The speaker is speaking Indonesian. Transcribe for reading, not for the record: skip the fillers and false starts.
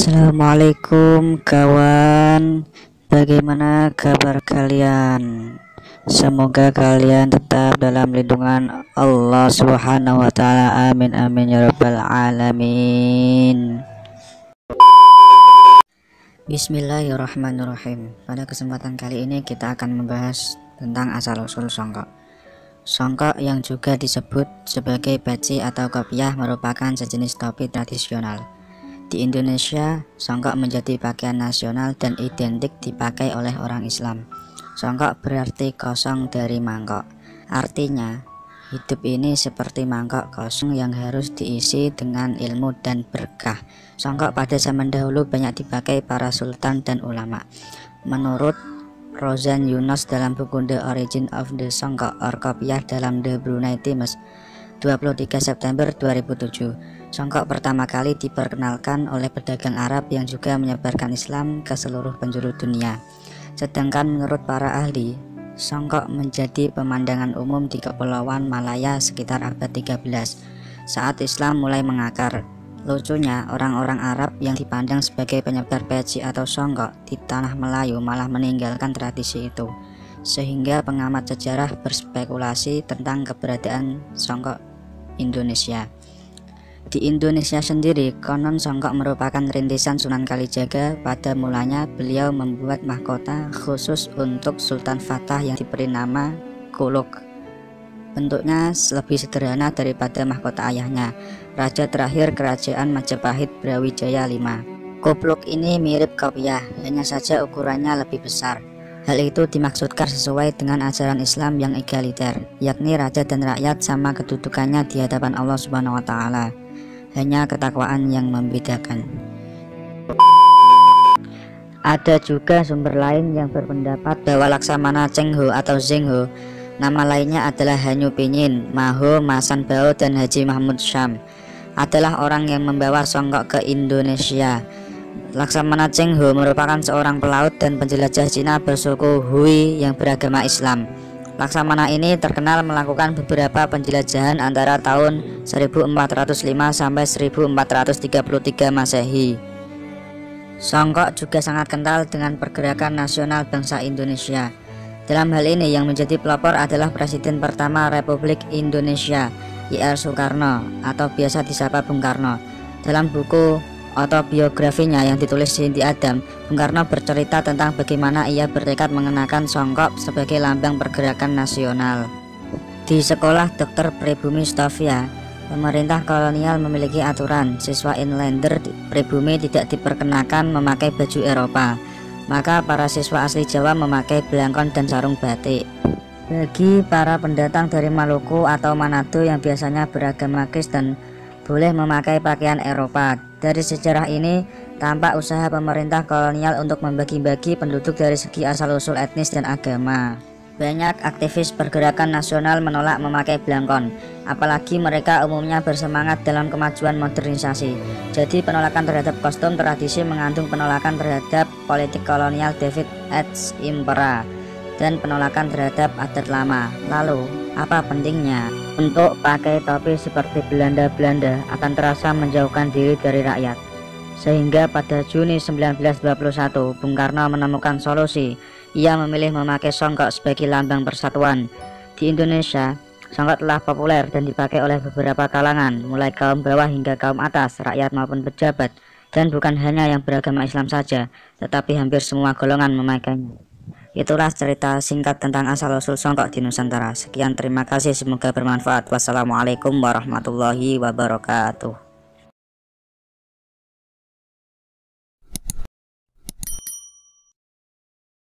Assalamualaikum kawan, bagaimana kabar kalian? Semoga kalian tetap dalam lindungan Allah Subhanahu wa Ta'ala. Amin amin ya rabbal alamin. Bismillahirrahmanirrahim. Pada kesempatan kali ini kita akan membahas tentang asal-usul songkok. Songkok yang juga disebut sebagai peci atau kopiah merupakan sejenis topi tradisional. Di Indonesia, songkok menjadi pakaian nasional dan identik dipakai oleh orang Islam. Songkok berarti kosong dari mangkok. Artinya, hidup ini seperti mangkok kosong yang harus diisi dengan ilmu dan berkah. Songkok pada zaman dahulu banyak dipakai para sultan dan ulama. Menurut Rozan Yunus dalam buku The Origin of the Songkok or Kopiah dalam The Brunei Times 23 September 2007, songkok pertama kali diperkenalkan oleh pedagang Arab yang juga menyebarkan Islam ke seluruh penjuru dunia. Sedangkan menurut para ahli, songkok menjadi pemandangan umum di Kepulauan Malaya sekitar abad 13 saat Islam mulai mengakar. Lucunya, orang-orang Arab yang dipandang sebagai penyebar peci atau songkok di tanah Melayu malah meninggalkan tradisi itu, sehingga pengamat sejarah berspekulasi tentang keberadaan songkok Indonesia. Di Indonesia sendiri, konon songkok merupakan rintisan Sunan Kalijaga. Pada mulanya beliau membuat mahkota khusus untuk Sultan Fatah yang diberi nama Kuluk. Bentuknya lebih sederhana daripada mahkota ayahnya, raja terakhir kerajaan Majapahit Brawijaya V. Kupluk ini mirip kopiah, hanya saja ukurannya lebih besar. Hal itu dimaksudkan sesuai dengan ajaran Islam yang egaliter, yakni raja dan rakyat sama kedudukannya di hadapan Allah Subhanahu wa Ta'ala. Hanya ketakwaan yang membedakan. Ada juga sumber lain yang berpendapat bahwa Laksamana Cheng Ho atau Zheng Ho, nama lainnya adalah Hanyu Pinyin, Maho, Masan Bao, dan Haji Mahmud Syam, adalah orang yang membawa songkok ke Indonesia. Laksamana Cheng Ho merupakan seorang pelaut dan penjelajah Cina bersuku Hui yang beragama Islam. Laksamana ini terkenal melakukan beberapa penjelajahan antara tahun 1405 sampai 1433 Masehi. Songkok juga sangat kental dengan pergerakan nasional bangsa Indonesia. Dalam hal ini yang menjadi pelopor adalah Presiden pertama Republik Indonesia, Ir Soekarno atau biasa disapa Bung Karno. Dalam buku autobiografinya yang ditulis Cindy Adam, Bung Karno bercerita tentang bagaimana ia bertekad mengenakan songkok sebagai lambang pergerakan nasional. Di sekolah Dr. Pribumi Stovia, pemerintah kolonial memiliki aturan siswa inlander pribumi tidak diperkenakan memakai baju Eropa, maka para siswa asli Jawa memakai belangkon dan sarung batik. Bagi para pendatang dari Maluku atau Manado yang biasanya beragama Kristen boleh memakai pakaian Eropa. Dari sejarah ini tampak usaha pemerintah kolonial untuk membagi-bagi penduduk dari segi asal-usul etnis dan agama. Banyak aktivis pergerakan nasional menolak memakai belangkon, apalagi mereka umumnya bersemangat dalam kemajuan modernisasi. Jadi penolakan terhadap kostum tradisi mengandung penolakan terhadap politik kolonial David H. Impera dan penolakan terhadap adat lama. Lalu, apa pentingnya untuk pakai topi seperti Belanda-Belanda akan terasa menjauhkan diri dari rakyat. Sehingga pada Juni 1921 Bung Karno menemukan solusi. Ia memilih memakai songkok sebagai lambang persatuan. Di Indonesia, songkok telah populer dan dipakai oleh beberapa kalangan, mulai kaum bawah hingga kaum atas, rakyat maupun pejabat. Dan bukan hanya yang beragama Islam saja, tetapi hampir semua golongan memakainya. Itulah cerita singkat tentang asal-usul songkok di Nusantara. Sekian, terima kasih, semoga bermanfaat. Wassalamualaikum warahmatullahi wabarakatuh.